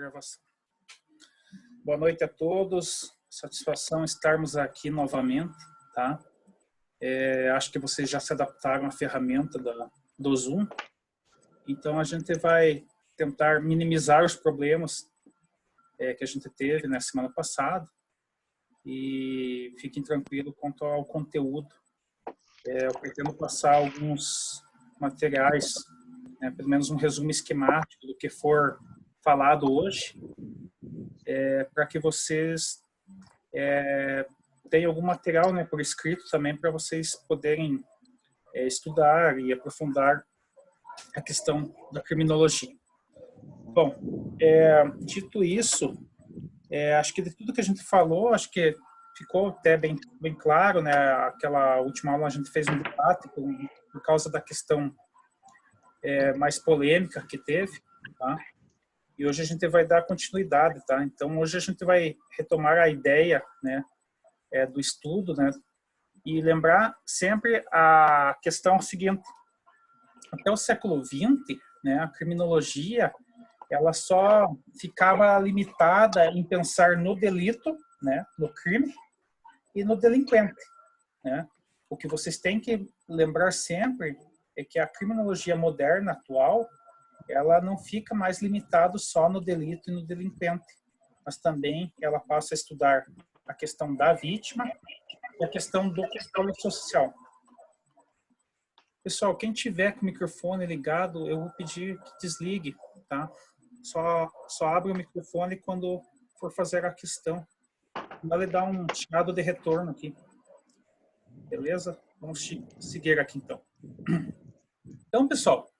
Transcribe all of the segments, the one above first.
gravação. Boa noite a todos. Satisfação estarmos aqui novamente, tá? Acho que vocês já se adaptaram à ferramenta do Zoom. Então, a gente vai tentar minimizar os problemas que a gente teve na semana passada. E fiquem tranquilos quanto ao conteúdo. Eu pretendo passar alguns materiais, pelo menos um resumo esquemático do que for falado hoje, para que vocês tenham algum material por escrito também para vocês poderem estudar e aprofundar a questão da criminologia. Bom, dito isso, acho que de tudo que a gente falou, acho que ficou até bem claro, né? Aquela última aula a gente fez um debate por causa da questão mais polêmica que teve, tá? E hoje a gente vai dar continuidade, tá? Então, hoje a gente vai retomar a ideia, né, do estudo, né? E lembrar sempre a questão seguinte. Até o século XX, né, a criminologia, ela só ficava limitada em pensar no delito, né, no crime, e no delinquente, né? O que vocês têm que lembrar sempre é que a criminologia moderna, atual, ela não fica mais limitada só no delito e no delinquente, mas também ela passa a estudar a questão da vítima e a questão do controle social. Pessoal, quem tiver com o microfone ligado, eu vou pedir que desligue, tá? Só abre o microfone quando for fazer a questão. Vai dar um chiado de retorno aqui. Beleza? Vamos seguir aqui, então. Então, pessoal,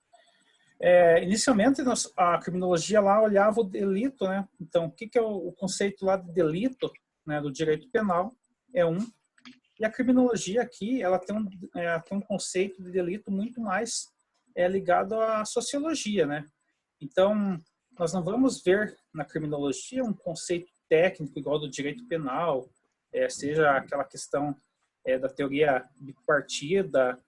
inicialmente a criminologia lá olhava o delito, né? Então, o que é o conceito lá de delito, né, do direito penal? É um. E a criminologia aqui, ela tem um conceito de delito muito mais ligado à sociologia, né? Então, nós não vamos ver na criminologia um conceito técnico igual do direito penal, seja aquela questão da teoria bipartida,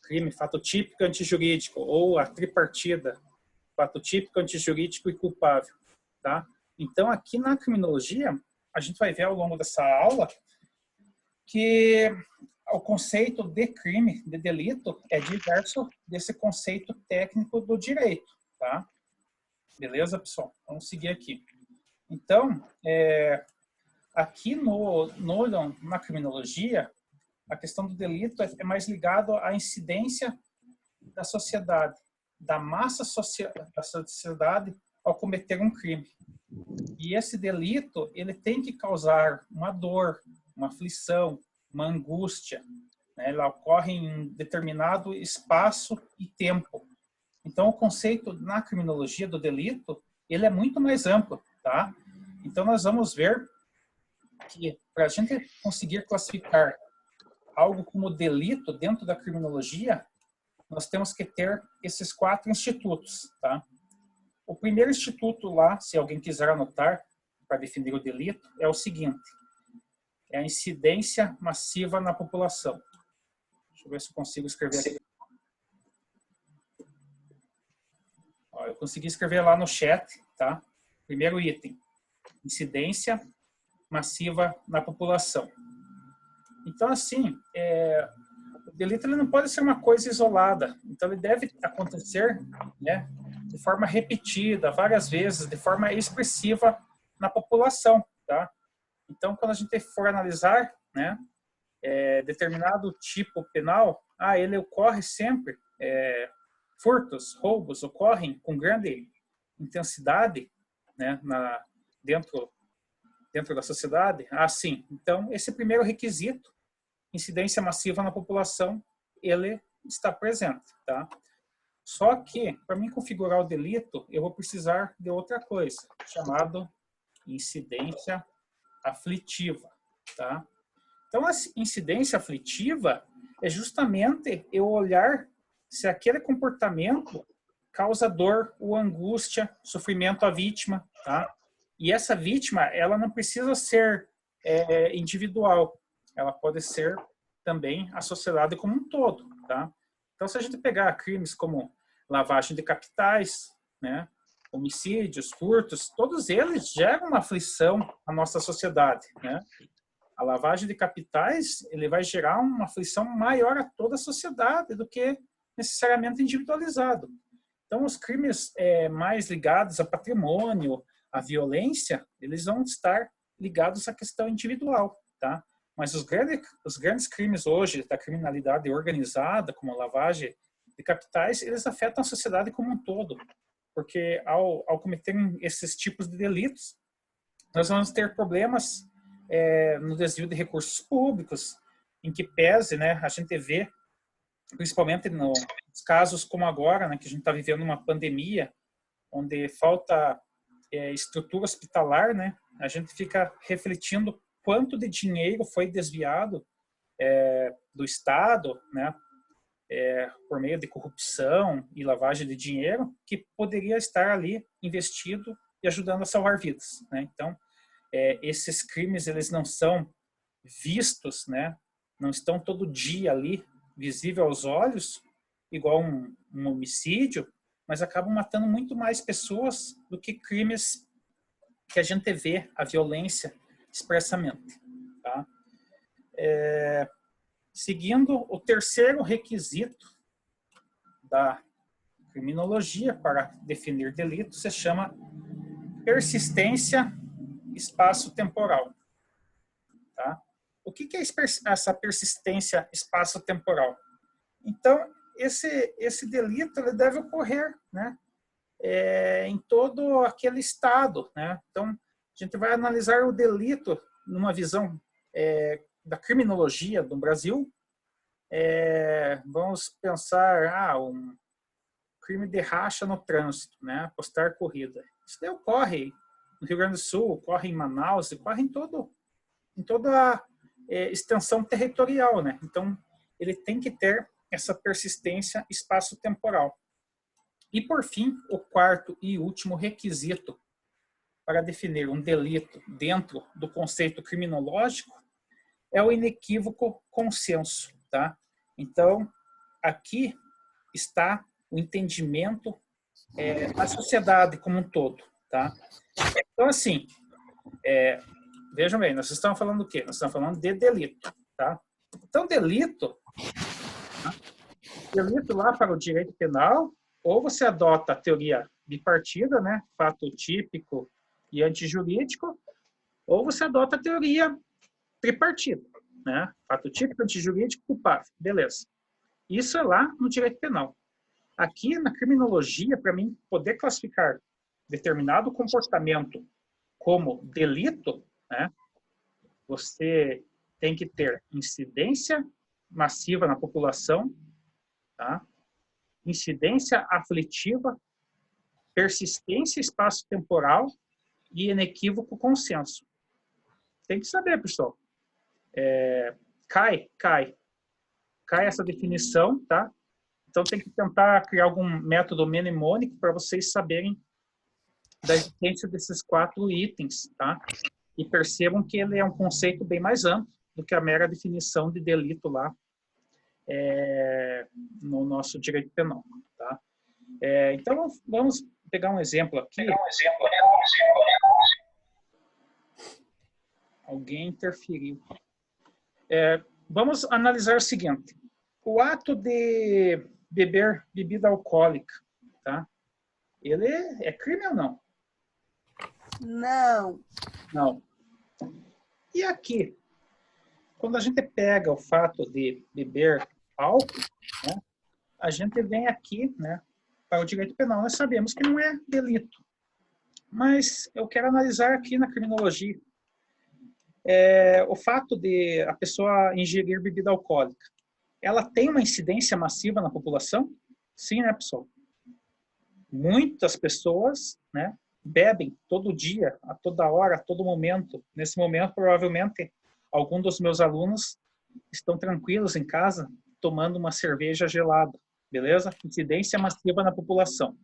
crime, fato típico, antijurídico, ou a tripartida, fato típico, antijurídico e culpável, tá? Então, aqui na criminologia, a gente vai ver ao longo dessa aula que o conceito de crime, de delito, é diverso desse conceito técnico do direito, tá? Beleza, pessoal? Vamos seguir aqui. Então, aqui na criminologia, a questão do delito é mais ligado à incidência da sociedade, da massa da sociedade ao cometer um crime. E esse delito, ele tem que causar uma dor, uma aflição, uma angústia, né? Ela ocorre em determinado espaço e tempo. Então, o conceito na criminologia do delito, ele é muito mais amplo, tá? Então, nós vamos ver que para a gente conseguir classificar algo como delito dentro da criminologia, nós temos que ter esses 4 institutos, tá? O primeiro instituto lá, se alguém quiser anotar para definir o delito, é o seguinte: é a incidência massiva na população. Deixa eu ver se eu consigo escrever aqui. Ó, eu consegui escrever lá no chat, tá? Primeiro item: incidência massiva na população. Então, assim, o delito ele não pode ser uma coisa isolada. Então, ele deve acontecer, né, de forma repetida, várias vezes, de forma expressiva na população, tá? Então, quando a gente for analisar, né, determinado tipo penal, ele ocorre sempre, furtos, roubos ocorrem com grande intensidade, né, dentro da sociedade. Sim. Então, esse primeiro requisito, incidência massiva na população, ele está presente, tá? Só que, para mim configurar o delito, eu vou precisar de outra coisa, chamado incidência aflitiva, tá? Então, a incidência aflitiva é justamente eu olhar se aquele comportamento causa dor ou angústia, sofrimento à vítima, tá? E essa vítima, ela não precisa ser individual, ela pode ser também a sociedade como um todo, tá? Então, se a gente pegar crimes como lavagem de capitais, né, homicídios, furtos, todos eles geram uma aflição à nossa sociedade, né? A lavagem de capitais, ele vai gerar uma aflição maior a toda a sociedade do que necessariamente individualizado. Então, os crimes mais ligados a patrimônio, à violência, eles vão estar ligados à questão individual, tá? Mas os grandes crimes hoje da criminalidade organizada, como a lavagem de capitais, eles afetam a sociedade como um todo, porque ao cometerem esses tipos de delitos, nós vamos ter problemas no desvio de recursos públicos, em que pese, né, a gente vê, principalmente nos casos como agora, né, que a gente está vivendo uma pandemia, onde falta estrutura hospitalar, né, a gente fica refletindo quanto de dinheiro foi desviado do Estado, né, por meio de corrupção e lavagem de dinheiro, que poderia estar ali investido e ajudando a salvar vidas, né? Então, esses crimes, eles não são vistos, né? Não estão todo dia ali, visível aos olhos, igual um homicídio, mas acabam matando muito mais pessoas do que crimes que a gente vê a violência expressamente, tá? Seguindo o terceiro requisito da criminologia para definir delito, se chama persistência espaço-temporal. Tá? O que é essa persistência espaço-temporal? Então, esse delito ele deve ocorrer, né, em todo aquele estado. Né? Então, a gente vai analisar o delito numa visão da criminologia do Brasil. Vamos pensar um crime de racha no trânsito, né? Apostar corrida. Isso daí ocorre no Rio Grande do Sul, ocorre em Manaus, ocorre em toda a extensão territorial, né? Então, ele tem que ter essa persistência espaço-temporal. E, por fim, o quarto e último requisito para definir um delito dentro do conceito criminológico é o inequívoco consenso, tá? Então, aqui está o entendimento da sociedade como um todo, tá? Então, assim, vejam bem, nós estamos falando do quê? Nós estamos falando de delito, tá? Então, delito lá para o direito penal, ou você adota a teoria bipartida, né? Fato típico e antijurídico, ou você adota a teoria tripartida, né? Fato típico, antijurídico, culpável. Beleza. Isso é lá no direito penal. Aqui na criminologia, para mim poder classificar determinado comportamento como delito, né, você tem que ter incidência massiva na população, tá? Incidência aflitiva, persistência espaço-temporal e inequívoco consenso. Tem que saber, pessoal. Cai essa definição, tá? Então, tem que tentar criar algum método mnemônico para vocês saberem da existência desses 4 itens, tá? E percebam que ele é um conceito bem mais amplo do que a mera definição de delito lá no nosso direito penal, tá? Então, vamos pegar um exemplo aqui. Alguém interferiu. Vamos analisar o seguinte. O ato de beber bebida alcoólica, tá? Ele é crime ou não? Não. Não. E aqui, quando a gente pega o fato de beber álcool, né, a gente vem aqui, né, para o direito penal. Nós sabemos que não é delito. Mas eu quero analisar aqui na criminologia o fato de a pessoa ingerir bebida alcoólica. Ela tem uma incidência massiva na população? Sim, né, pessoal? Muitas pessoas, né, bebem todo dia, a toda hora, a todo momento. Nesse momento, provavelmente, algum dos meus alunos estão tranquilos em casa, tomando uma cerveja gelada, beleza? Incidência massiva na população.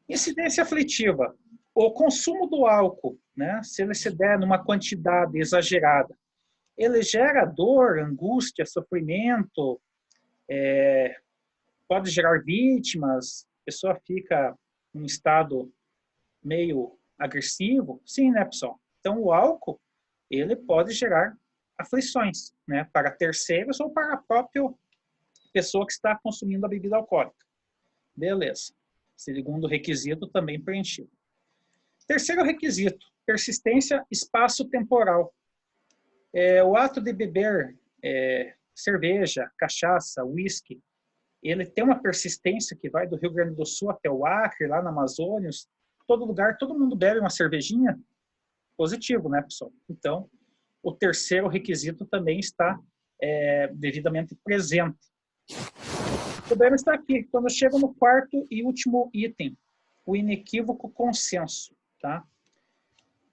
Incidência aflitiva. O consumo do álcool, né, se ele se der numa quantidade exagerada, ele gera dor, angústia, sofrimento, pode gerar vítimas, a pessoa fica um estado meio agressivo, sim, né, pessoal? Então, o álcool, ele pode gerar aflições, né, para terceiros ou para a própria pessoa que está consumindo a bebida alcoólica. Beleza. Segundo requisito também preenchido. Terceiro requisito, persistência espaço-temporal. O ato de beber cerveja, cachaça, uísque, ele tem uma persistência que vai do Rio Grande do Sul até o Acre, lá na Amazônia, todo lugar, todo mundo bebe uma cervejinha, positivo, né, pessoal? Então, o terceiro requisito também está devidamente presente. O problema está aqui, quando chega no quarto e último item, o inequívoco consenso, tá?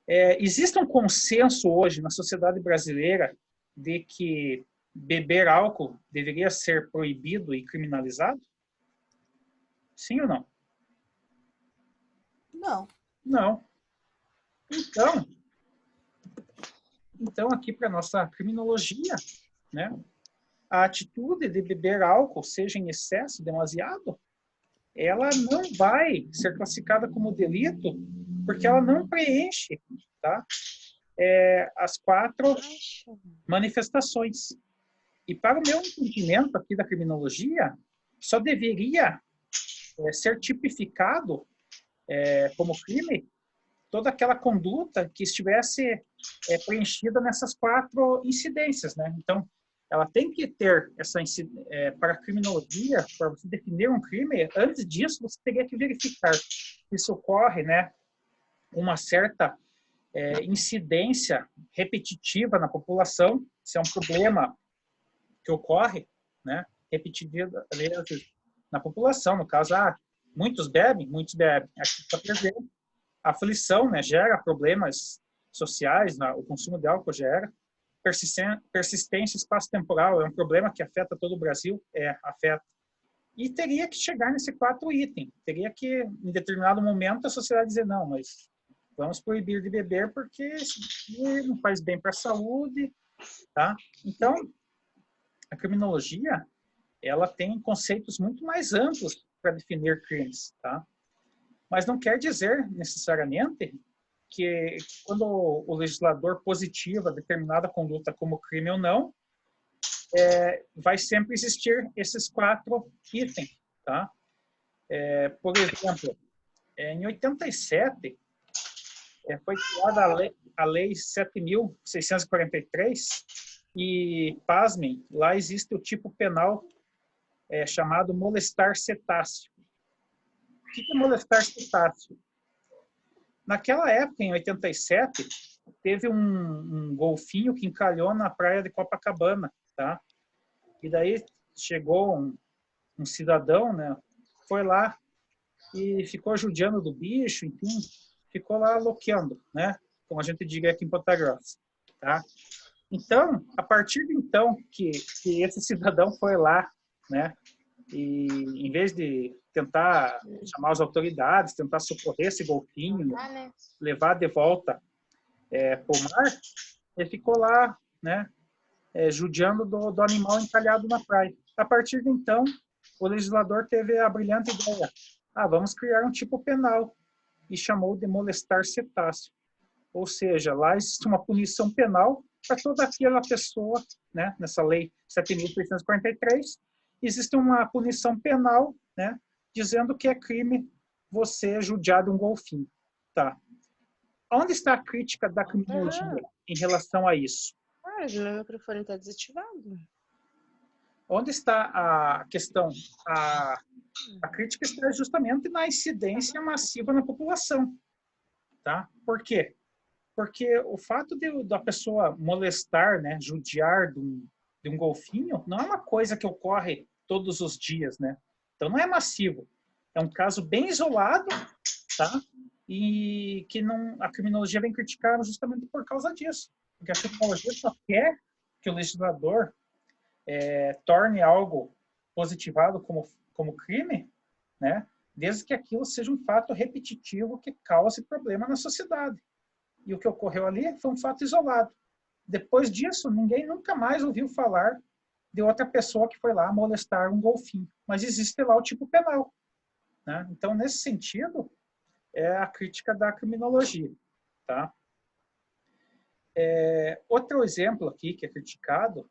Existe um consenso hoje na sociedade brasileira de que beber álcool deveria ser proibido e criminalizado? Sim ou não? Não. Não. Então aqui para nossa criminologia, né? A atitude de beber álcool, seja em excesso, demasiado, ela não vai ser classificada como delito, porque ela não preenche, tá? As 4 manifestações. E para o meu entendimento aqui da criminologia, só deveria ser tipificado como crime toda aquela conduta que estivesse preenchida nessas 4 incidências, né? Então, ela tem que ter essa para a criminologia, para você definir um crime, antes disso você teria que verificar se isso ocorre, né, uma certa incidência repetitiva na população, se é um problema que ocorre, né, repetitiva na população, no caso, muitos bebem, aqui está presente, a aflição, né, gera problemas sociais, o consumo de álcool gera, persistência espaço-temporal é um problema que afeta todo o Brasil, afeta. E teria que chegar nesse 4 item. Teria que, em determinado momento, a sociedade dizer, não, mas vamos proibir de beber porque não faz bem para a saúde, tá? Então, a criminologia, ela tem conceitos muito mais amplos para definir crimes, tá? Mas não quer dizer, necessariamente, que quando o legislador positiva determinada conduta como crime ou não, vai sempre existir esses 4 itens, tá? Por exemplo, em 87, foi criada a Lei 7.643 e, pasmem, lá existe o tipo penal chamado molestar cetáceo. O que é molestar cetáceo? Naquela época, em 87, teve um golfinho que encalhou na praia de Copacabana, tá? E daí chegou um cidadão, né? Foi lá e ficou judiando do bicho, enfim, ficou lá loqueando, né? Como a gente diz aqui em Ponta Grossa, tá? Então, a partir de então que esse cidadão foi lá, né? E em vez de tentar chamar as autoridades, tentar socorrer esse golfinho, levar de volta para o mar, ele ficou lá, né? Judiando do animal encalhado na praia. A partir de então, o legislador teve a brilhante ideia: vamos criar um tipo penal, e chamou de molestar cetáceo. Ou seja, lá existe uma punição penal para toda aquela pessoa, né? Nessa lei 7.643, existe uma punição penal, né? Dizendo que é crime você judiar de um golfinho. Tá. Onde está a crítica da criminologia em relação a isso? Meu microfone está desativado. Onde está a questão? A crítica está justamente na incidência massiva na população. Tá? Por quê? Porque o fato da pessoa molestar, né, judiar de um golfinho, não é uma coisa que ocorre todos os dias, né? Então não é massivo. É um caso bem isolado, tá? E que a criminologia vem criticar justamente por causa disso. Porque a criminologia só quer que o legislador torne algo positivado como crime, né? Desde que aquilo seja um fato repetitivo que cause problema na sociedade. E o que ocorreu ali foi um fato isolado. Depois disso, ninguém nunca mais ouviu falar de outra pessoa que foi lá molestar um golfinho. Mas existe lá o tipo penal. né? Então, nesse sentido, é a crítica da criminologia, tá? Outro exemplo aqui que é criticado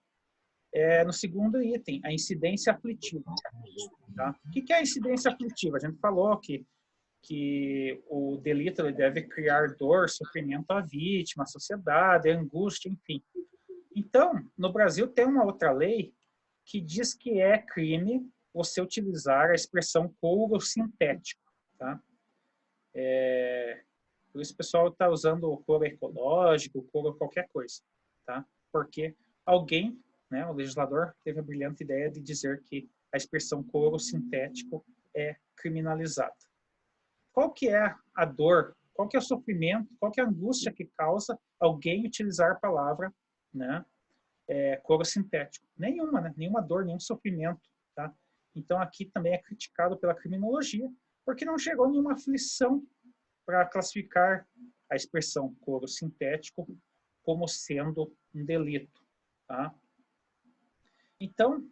é no segundo item, a incidência aflitiva. Tá? O que é a incidência aflitiva? A gente falou que o delito ele deve criar dor, sofrimento à vítima, à sociedade, angústia, enfim. Então, no Brasil tem uma outra lei que diz que é crime você utilizar a expressão couro sintético. Tá? Por isso o pessoal está usando o couro ecológico, couro qualquer coisa. Tá? Porque alguém, né, o legislador, teve a brilhante ideia de dizer que a expressão couro sintético é criminalizada. Qual que é a dor? Qual que é o sofrimento? Qual que é a angústia que causa alguém utilizar a palavra, né, couro sintético? Nenhuma, né? Nenhuma dor, nenhum sofrimento. Tá? Então aqui também é criticado pela criminologia, porque não chegou nenhuma aflição para classificar a expressão couro sintético como sendo um delito. Tá? Então,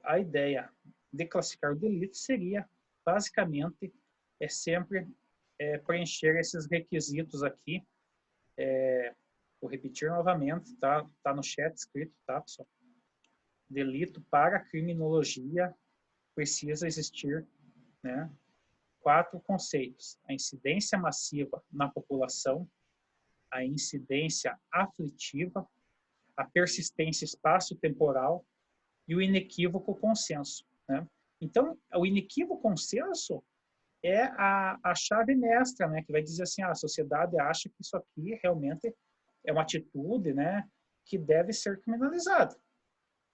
a ideia de classificar o delito seria, basicamente, sempre preencher esses requisitos aqui. Vou repetir novamente, tá no chat escrito, tá, pessoal? Delito para criminologia precisa existir, né, 4 conceitos: a incidência massiva na população, a incidência aflitiva, a persistência espaço-temporal e o inequívoco consenso, né? Então, o inequívoco consenso é a chave mestra, né, que vai dizer assim, a sociedade acha que isso aqui realmente é uma atitude, né, que deve ser criminalizada.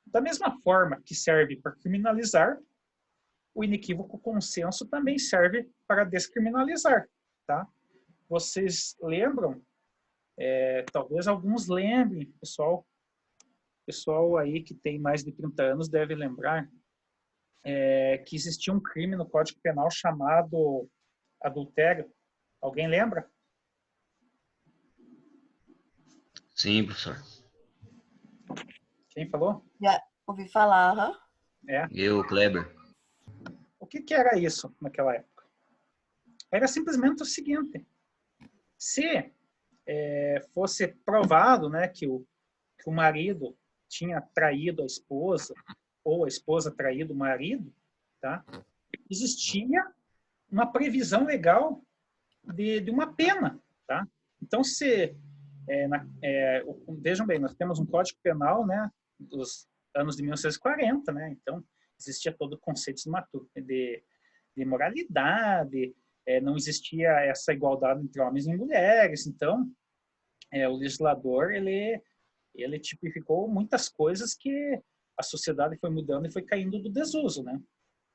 Da mesma forma que serve para criminalizar, o inequívoco consenso também serve para descriminalizar, tá? Vocês lembram? Talvez alguns lembrem, pessoal aí que tem mais de 30 anos deve lembrar que existia um crime no Código Penal chamado adultério. Alguém lembra? Sim, professor. Quem falou? Já ouvi falar, aham. Eu, Kleber. O que era isso naquela época? Era simplesmente o seguinte: se fosse provado, né, que o marido tinha traído a esposa ou a esposa traído o marido, tá? Existia uma previsão legal de uma pena, tá? Então, vejam bem, nós temos um Código Penal, né, dos anos de 1940, né? Então, existia todo o conceito de moralidade, não existia essa igualdade entre homens e mulheres. Então, o legislador, ele tipificou muitas coisas que a sociedade foi mudando e foi caindo do desuso, né?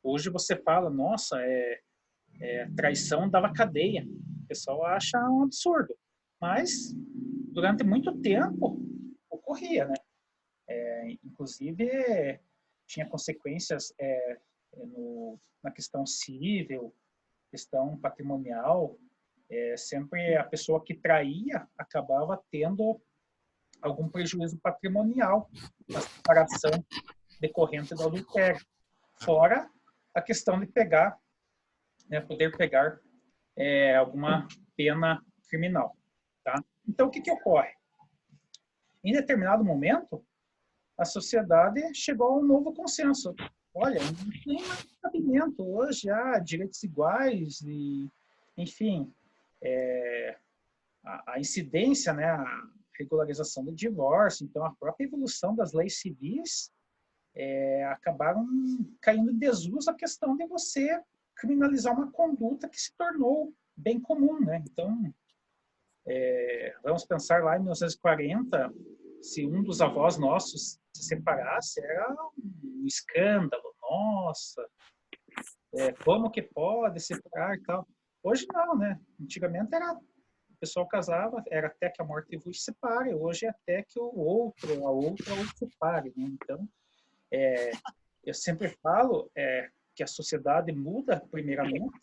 Hoje você fala, nossa, traição dava cadeia. O pessoal acha um absurdo. Mas, durante muito tempo, ocorria, né? Inclusive, tinha consequências na questão civil, questão patrimonial. Sempre a pessoa que traía acabava tendo algum prejuízo patrimonial na separação decorrente do adultério. Fora a questão de pegar, né, poder pegar alguma pena criminal. Tá? Então, o que ocorre? Em determinado momento, a sociedade chegou a um novo consenso. Olha, não tem mais cabimento hoje, há direitos iguais, e, enfim, a incidência, né, a regularização do divórcio, então a própria evolução das leis civis acabaram caindo em desuso a questão de você criminalizar uma conduta que se tornou bem comum, né? Então, vamos pensar lá em 1940, se um dos avós nossos se separasse, era um escândalo, nossa, como que pode separar e tal. Hoje não, né? Antigamente o pessoal casava, era até que a morte vos separe, hoje é até que a outra o separe, né? Então, eu sempre falo que a sociedade muda primeiramente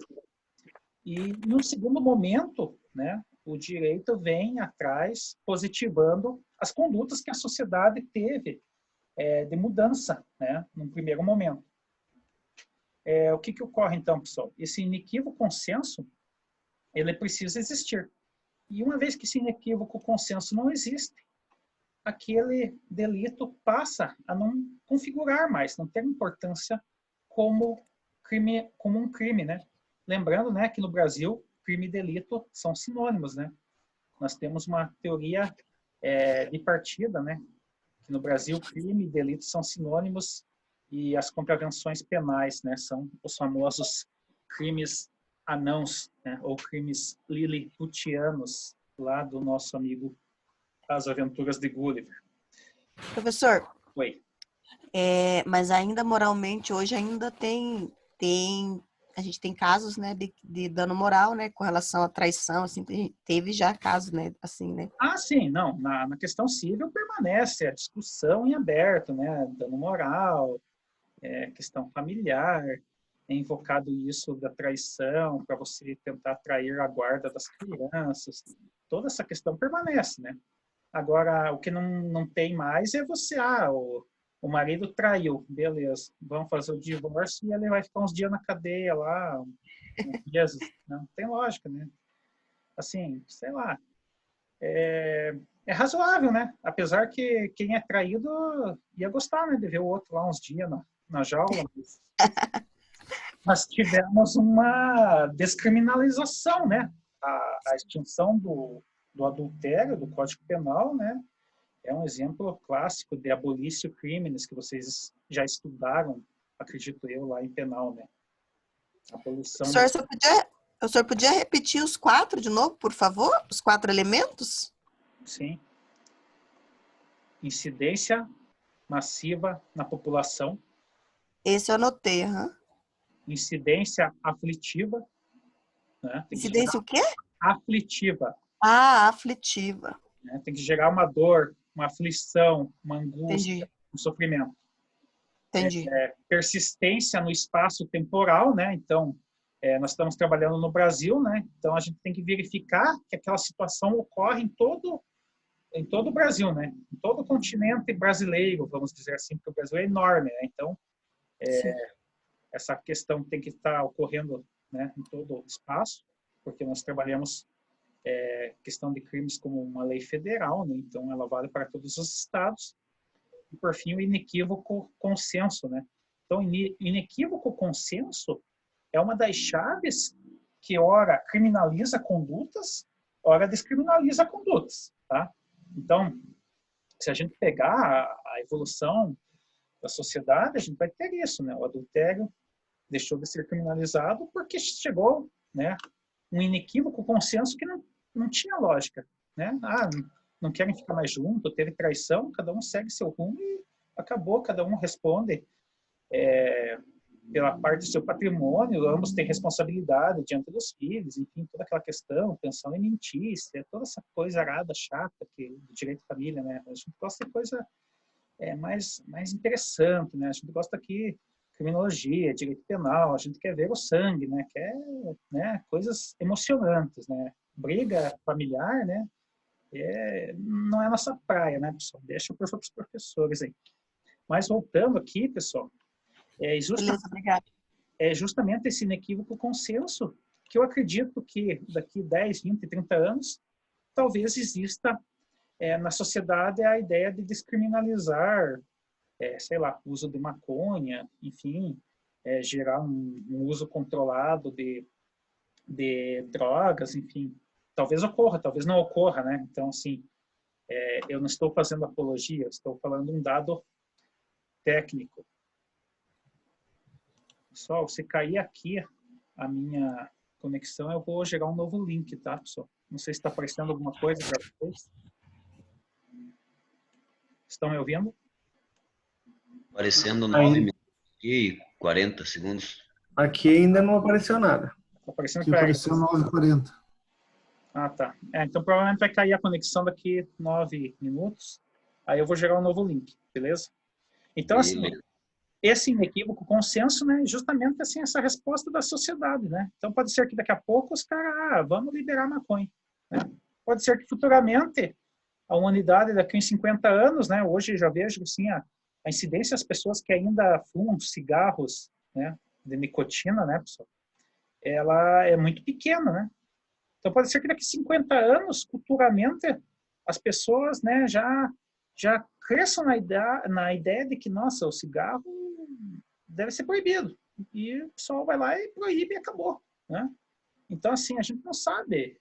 e, em um segundo momento, né, o direito vem atrás positivando as condutas que a sociedade teve de mudança, né, num primeiro momento. O que ocorre, então, pessoal? Esse inequívoco consenso, ele precisa existir. E uma vez que esse inequívoco consenso não existe, aquele delito passa a não configurar mais, não ter importância como um crime, né? Lembrando, né, que no Brasil, crime e delito são sinônimos, né? Nós temos uma teoria de partida, né? Que no Brasil, crime e delito são sinônimos e as contravenções penais, né, são os famosos crimes anãos, né, ou crimes liliputianos, lá do nosso amigo As Aventuras de Gulliver. Professor, Oi. mas ainda moralmente, hoje ainda a gente tem casos, né, de dano moral, né, com relação à traição, assim, teve já casos, né, assim, né? Sim, não, na questão civil permanece a discussão em aberto, né, dano moral, questão familiar, é invocado isso da traição para você tentar atrair a guarda das crianças, toda essa questão permanece, né? Agora, o que não tem mais é você, o marido traiu, beleza, vamos fazer o divórcio e ele vai ficar uns dias na cadeia lá, uns meses, não tem lógica, né? Assim, sei lá, é razoável, né? Apesar que quem é traído ia gostar, né, de ver o outro lá uns dias na jaula, mas tivemos uma descriminalização, né? A extinção do adultério, do Código Penal, né? É um exemplo clássico de abolício crimes que vocês já estudaram, acredito eu, lá em penal, né? A abolição O senhor podia repetir os 4 de novo, por favor? Os 4 elementos? Sim. Incidência massiva na população. Esse eu anotei, aham. Incidência aflitiva, né? Incidência o quê? Aflitiva. Aflitiva. Né? Tem que gerar uma dor, uma aflição, uma angústia, Entendi. um sofrimento. Entendi. Persistência no espaço temporal, né? Então, nós estamos trabalhando no Brasil, né? Então a gente tem que verificar que aquela situação ocorre em todo o Brasil, né? Em todo o continente brasileiro, vamos dizer assim, porque o Brasil é enorme, né? Então, essa questão tem que estar ocorrendo, né, em todo o espaço, porque nós trabalhamos questão de crimes como uma lei federal, né? Então ela vale para todos os estados. E, por fim, o inequívoco consenso, né? Então, inequívoco consenso é uma das chaves que, ora, criminaliza condutas, ora, descriminaliza condutas, tá? Então, se a gente pegar a evolução da sociedade, a gente vai ter isso, né? O adultério deixou de ser criminalizado porque chegou, né, um inequívoco consenso que não tinha lógica, né? Não querem ficar mais junto, teve traição, cada um segue seu rumo e acabou, cada um responde pela parte do seu patrimônio, ambos têm responsabilidade diante dos filhos, enfim, toda aquela questão, pensão alimentícia, toda essa coisa arada, chata, do direito de família, né? A gente gosta de coisa mais interessante, né? A gente gosta aqui criminologia, direito penal, a gente quer ver o sangue, né? Quer, né, coisas emocionantes, né? Briga familiar, né? Não é a nossa praia, né, pessoal? Deixa para os outros professores aí. Mas voltando aqui, pessoal, justamente esse inequívoco consenso que eu acredito que daqui 10, 20, 30 anos, talvez exista na sociedade a ideia de descriminalizar, sei lá, o uso de maconha, enfim, gerar um uso controlado de drogas, enfim. Talvez ocorra, talvez não ocorra, né? Então, assim, eu não estou fazendo apologia, estou falando um dado técnico. Pessoal, se cair aqui a minha conexão, eu vou gerar um novo link, tá, pessoal? Não sei se está aparecendo alguma coisa para vocês. Estão me ouvindo? Aparecendo 9 minutos e 40 segundos. Aqui ainda não apareceu nada. Aparecendo que apareceu 9h40. Tá. Então provavelmente vai cair a conexão daqui 9 minutos. Aí eu vou gerar um novo link, beleza? Então, assim, esse inequívoco consenso, né, justamente assim, essa resposta da sociedade, né? Então pode ser que daqui a pouco os caras, vamos liberar maconha, né? Pode ser que futuramente a humanidade daqui a uns 50 anos, né, hoje eu já vejo assim, a incidência das pessoas que ainda fumam cigarros, né, de nicotina, né, pessoal, ela é muito pequena, né? Então pode ser que daqui a 50 anos, culturalmente, as pessoas, né, já cresçam na ideia de que, nossa, o cigarro deve ser proibido. E o pessoal vai lá e proíbe e acabou, né? Então, assim, a gente não sabe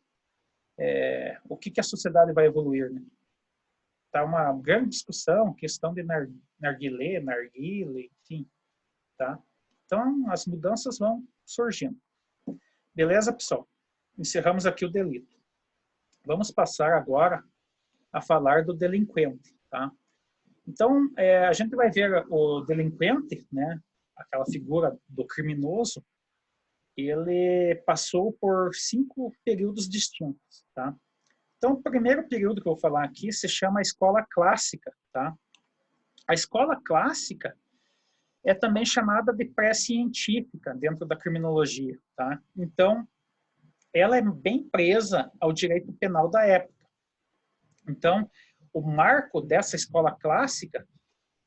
o que a sociedade vai evoluir, né? Tá uma grande discussão, questão de narguilé, narguile, enfim, tá? Então, as mudanças vão surgindo. Beleza, pessoal? Encerramos aqui o delito. Vamos passar agora a falar do delinquente, tá? Então, a gente vai ver o delinquente, né? Aquela figura do criminoso, ele passou por 5 períodos distintos, tá? Então, o primeiro período que eu vou falar aqui se chama a escola clássica, tá? A escola clássica é também chamada de pré-científica dentro da criminologia, tá? Então, ela é bem presa ao direito penal da época. Então, o marco dessa escola clássica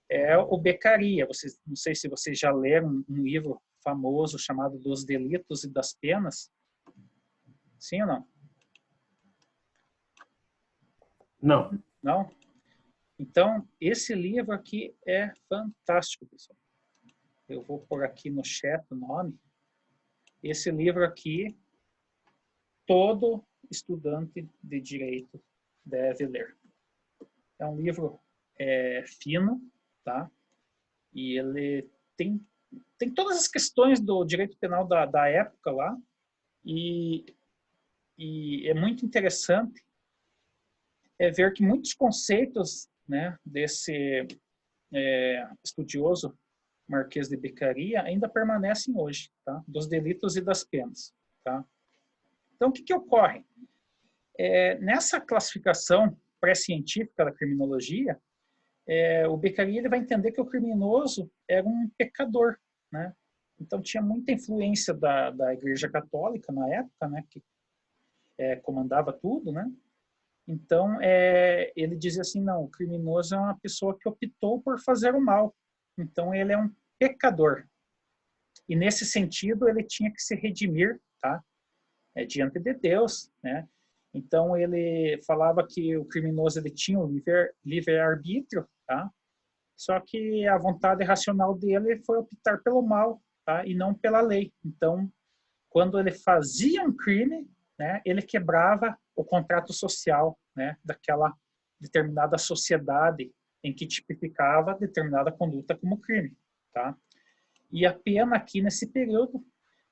é o Beccaria. Não sei se vocês já leram um livro famoso chamado Dos Delitos e das Penas. Sim ou não? Não. Não? Então, esse livro aqui é fantástico, pessoal. Eu vou pôr aqui no chat o nome. Esse livro aqui, todo estudante de direito deve ler. É um livro fino, tá? E ele tem todas as questões do direito penal da época lá, e é muito interessante ver que muitos conceitos, né, desse estudioso Marquês de Beccaria ainda permanecem hoje, tá? Dos delitos e das penas, tá? Então, o que ocorre? Nessa classificação pré-científica da criminologia, o Beccaria ele vai entender que o criminoso era um pecador, né? Então tinha muita influência da Igreja Católica na época, né? Que comandava tudo, né? Então ele dizia assim, não, o criminoso é uma pessoa que optou por fazer o mal. Então ele é um pecador. E nesse sentido ele tinha que se redimir, tá? Diante de Deus, né? Então ele falava que o criminoso ele tinha um livre-arbítrio, tá? Só que a vontade racional dele foi optar pelo mal, tá? E não pela lei. Então, quando ele fazia um crime, né, ele quebrava o contrato social, né, daquela determinada sociedade em que tipificava determinada conduta como crime, tá? E a pena aqui nesse período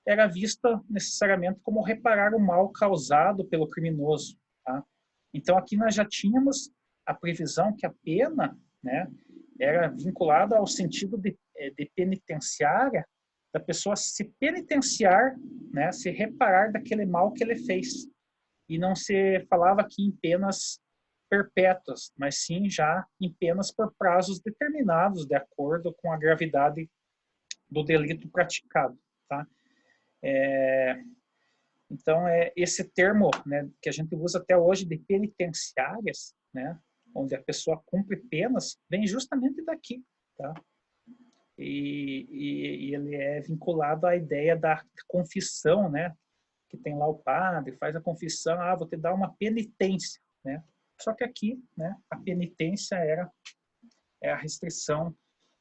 era vista necessariamente como reparar o mal causado pelo criminoso, tá? Então aqui nós já tínhamos a previsão que a pena, né, era vinculada ao sentido de penitenciária, da pessoa se penitenciar, né, se reparar daquele mal que ele fez. E não se falava aqui em penas perpétuas, mas sim já em penas por prazos determinados, de acordo com a gravidade do delito praticado, tá? Então, esse termo, né, que a gente usa até hoje de penitenciárias, né, onde a pessoa cumpre penas, vem justamente daqui, tá? E ele é vinculado à ideia da confissão, né, que tem lá o padre, faz a confissão, vou te dar uma penitência, né? Só que aqui, né, a penitência é a restrição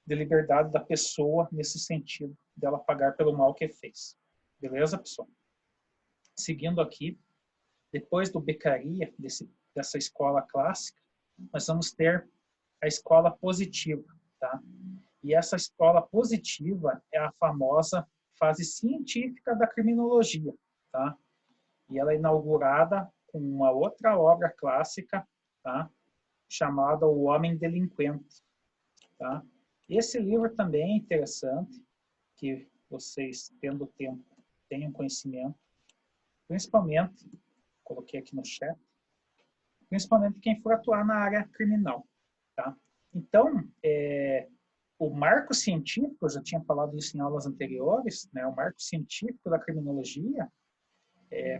de liberdade da pessoa nesse sentido, dela pagar pelo mal que fez. Beleza, pessoal? Seguindo aqui, depois do Beccaria, dessa escola clássica, nós vamos ter a escola positiva, tá? E essa escola positiva é a famosa fase científica da criminologia, tá? E ela é inaugurada com uma outra obra clássica, tá? Chamada O Homem Delinquente, tá? Esse livro também é interessante, que vocês, tendo tempo, tenham conhecimento, principalmente, coloquei aqui no chat, principalmente quem for atuar na área criminal, tá? Então, o marco científico, eu já tinha falado isso em aulas anteriores, né? O marco científico da criminologia,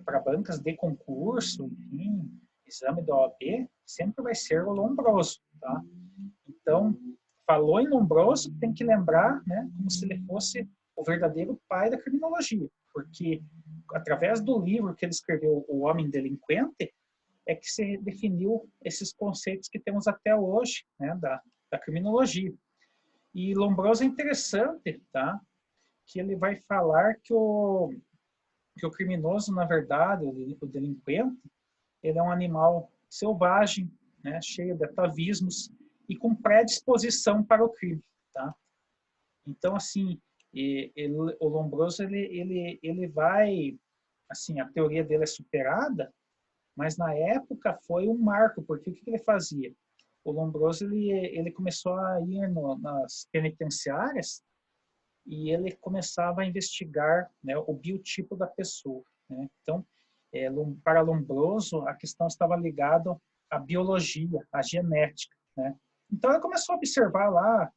para bancas de concurso, enfim, exame da OAB, sempre vai ser o Lombroso, tá? Então, falou em Lombroso, tem que lembrar, né, como se ele fosse o verdadeiro pai da criminologia, porque através do livro que ele escreveu, O Homem Delinquente, é que se definiu esses conceitos que temos até hoje, né, da criminologia. E Lombroso é interessante, tá? Que ele vai falar que o criminoso, na verdade, o delinquente, ele é um animal selvagem, né, cheio de atavismos e com predisposição para o crime, tá? Então, assim, o Lombroso, ele vai, assim, a teoria dele é superada, mas na época foi um marco, porque o que ele fazia? O Lombroso, ele começou a ir nas penitenciárias e ele começava a investigar, né, o biotipo da pessoa, né? Então, para Lombroso, a questão estava ligada à biologia, à genética, né? Então, ele começou a observar lá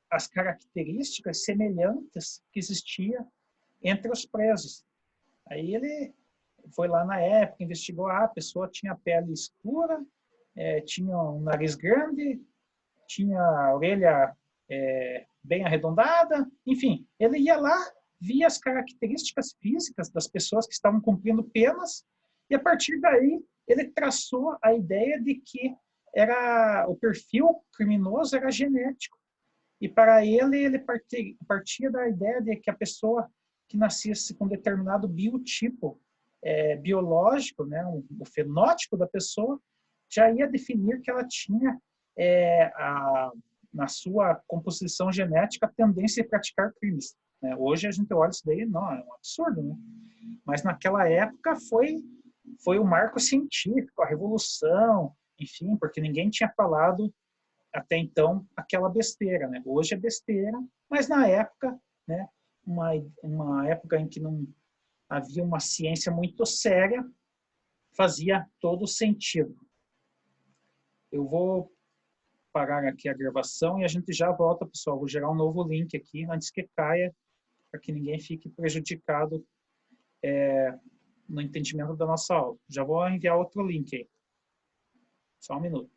as características semelhantes que existiam entre os presos. Aí ele foi lá na época, investigou, a pessoa tinha pele escura, tinha um nariz grande, tinha a orelha bem arredondada, enfim, ele ia lá, via as características físicas das pessoas que estavam cumprindo penas, e a partir daí ele traçou a ideia de que o perfil criminoso era genético. E para ele partia da ideia de que a pessoa que nascesse com determinado biotipo biológico, né, o fenótipo da pessoa, já ia definir que ela tinha, na sua composição genética, a tendência a praticar crimes. Né? Hoje a gente olha isso daí, não, é um absurdo, né? Mas naquela época foi um marco científico, a revolução, enfim, porque ninguém tinha falado até então aquela besteira, né? Hoje é besteira, mas na época, né, uma época em que não havia uma ciência muito séria, fazia todo sentido. Eu vou parar aqui a gravação e a gente já volta, pessoal. Vou gerar um novo link aqui antes que caia, para que ninguém fique prejudicado no entendimento da nossa aula. Já vou enviar outro link aí. Só um minuto.